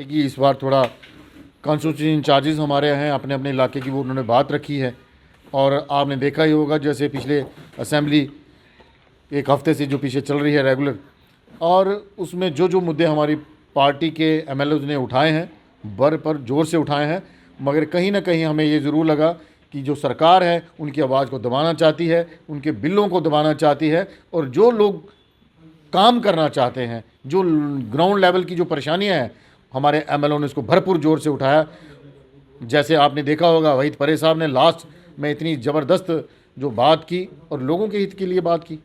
Party की इस बार थोड़ा कॉन्स्टिट्यूंसी इंचार्जेस हमारे हैं, अपने अपने इलाके की वो उन्होंने बात रखी है। और आपने देखा ही होगा जैसे पिछले असेंबली एक हफ्ते से जो पीछे चल रही है रेगुलर, और उसमें जो जो मुद्दे हमारी पार्टी के एमएलएज ने उठाए हैं बर पर जोर से उठाए हैं, मगर कहीं ना कहीं हमें ये ज़रूर लगा कि जो सरकार है उनकी आवाज़ को दबाना चाहती है, उनके बिलों को दबाना चाहती है, और जो लोग काम करना चाहते हैं, जो ग्राउंड लेवल की जो परेशानियां हैं, हमारे एमएलओ ने इसको भरपूर जोर से उठाया। जैसे आपने देखा होगा वहीद परे साहब ने लास्ट में इतनी ज़बरदस्त जो बात की और लोगों के हित के लिए बात की।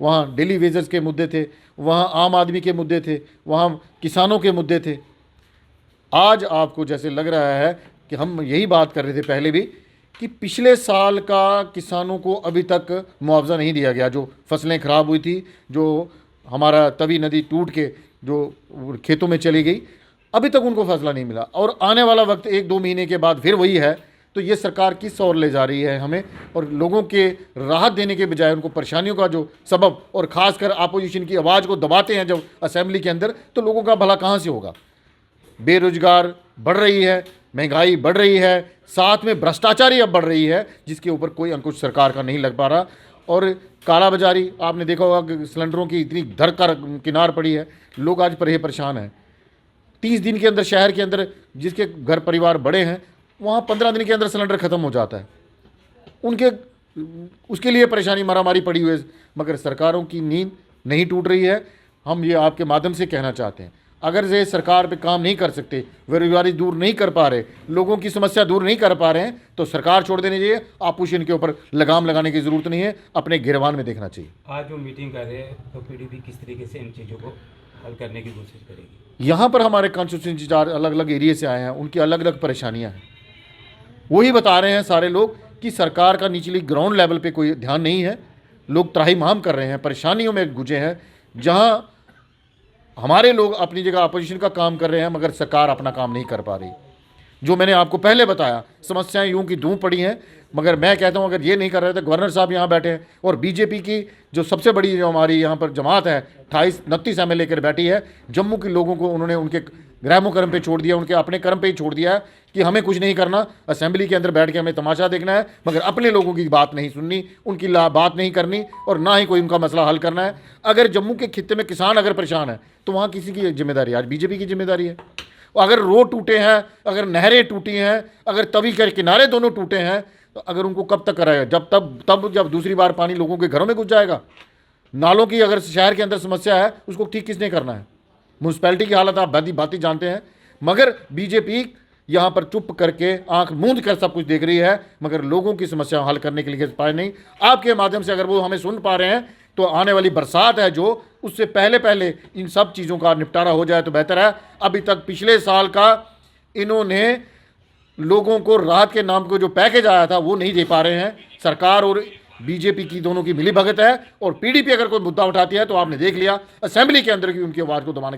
वहाँ डेली वेजर्स के मुद्दे थे, वहाँ आम आदमी के मुद्दे थे, वहाँ किसानों के मुद्दे थे। आज आपको जैसे लग रहा है कि हम यही बात कर रहे थे पहले भी कि पिछले साल का किसानों को अभी तक मुआवजा नहीं दिया गया। जो फसलें ख़राब हुई थी, जो हमारा तवी नदी टूट के जो खेतों में चली गई, अभी तक उनको फैसला नहीं मिला। और आने वाला वक्त 1-2 महीने के बाद फिर वही है। तो ये सरकार किस ओर ले जा रही है हमें, और लोगों के राहत देने के बजाय उनको परेशानियों का जो सबब, और ख़ासकर अपोजिशन की आवाज़ को दबाते हैं जब असेंबली के अंदर, तो लोगों का भला कहाँ से होगा। बेरोजगार बढ़ रही है, महंगाई बढ़ रही है, साथ में भ्रष्टाचारी अब बढ़ रही है, जिसके ऊपर कोई अंकुश सरकार का नहीं लग पा रहा। और कालाबाजारी आपने देखा होगा कि सिलेंडरों की इतनी धर कर किनार पड़ी है, लोग आज परेशान हैं। 30 दिन के अंदर शहर के अंदर जिसके घर परिवार बड़े हैं, वहाँ 15 दिन के अंदर सिलेंडर ख़त्म हो जाता है। उनके उसके लिए परेशानी मारामारी पड़ी हुई है, मगर सरकारों की नींद नहीं टूट रही है। हम ये आपके माध्यम से कहना चाहते हैं, अगर ये सरकार पे काम नहीं कर सकते, बेरोजगारी दूर नहीं कर पा रहे, लोगों की समस्या दूर नहीं कर पा रहे हैं, तो सरकार छोड़ देनी चाहिए। आपूर्ति के ऊपर लगाम लगाने की ज़रूरत नहीं है, अपने गिरबान में देखना चाहिए। आज जो मीटिंग कर रहे हैं तो पीडीपी किस तरीके से इन चीज़ों को हल करने की कोशिश करेगी? यहाँ पर हमारे कॉन्स्टिट्यूंसी चार अलग अलग एरिया से आए हैं, उनकी अलग अलग परेशानियाँ हैं। वही बता रहे हैं सारे लोग कि सरकार का निचली ग्राउंड लेवल पे कोई ध्यान नहीं है। लोग त्राहिमाम कर रहे हैं, परेशानियों में गुजे हैं। जहाँ हमारे लोग अपनी जगह अपोजिशन का काम कर रहे हैं, मगर सरकार अपना काम नहीं कर पा रही। जो मैंने आपको पहले बताया, समस्याएं यूं की दूं पड़ी हैं, मगर मैं कहता हूं अगर ये नहीं कर रहे तो गवर्नर साहब यहाँ बैठे हैं, और बीजेपी की जो सबसे बड़ी जो हमारी यहाँ पर जमात है 28-29 एमएलए लेकर बैठी है, जम्मू के लोगों को उन्होंने उनके ग्रहमो कर्म पे छोड़ दिया, उनके अपने कर्म पे ही छोड़ दिया है कि हमें कुछ नहीं करना, असेंबली के अंदर बैठ के हमें तमाशा देखना है, मगर अपने लोगों की बात नहीं सुननी, उनकी बात नहीं करनी, और ना ही कोई उनका मसला हल करना है। अगर जम्मू के खित्ते में किसान अगर परेशान है तो वहाँ किसी की जिम्मेदारी, आज बीजेपी की जिम्मेदारी है। अगर रोड टूटे हैं, अगर नहरें टूटी हैं, अगर तवी के किनारे दोनों टूटे हैं, तो अगर उनको कब तक कराएगा? जब दूसरी बार पानी लोगों के घरों में घुस जाएगा। नालों की अगर शहर के अंदर समस्या है, उसको ठीक किसने करना है? म्यूनसिपैलिटी की हालत आप बात जानते हैं। मगर बीजेपी यहाँ पर चुप करके आंख मूंद कर सब कुछ देख रही है, मगर लोगों की समस्या हल करने के लिए पाए नहीं। आपके माध्यम से अगर वो हमें सुन पा रहे हैं, तो आने वाली बरसात है जो, उससे पहले इन सब चीज़ों का निपटारा हो जाए तो बेहतर है। अभी तक पिछले साल का इन्होंने लोगों को राहत के नाम को जो पैकेज आया था वो नहीं दे पा रहे हैं। सरकार और बीजेपी की दोनों की मिलीभगत है, और पीडीपी अगर कोई मुद्दा उठाती है तो आपने देख लिया असेंबली के अंदर की उनकी आवाज़ को दबाने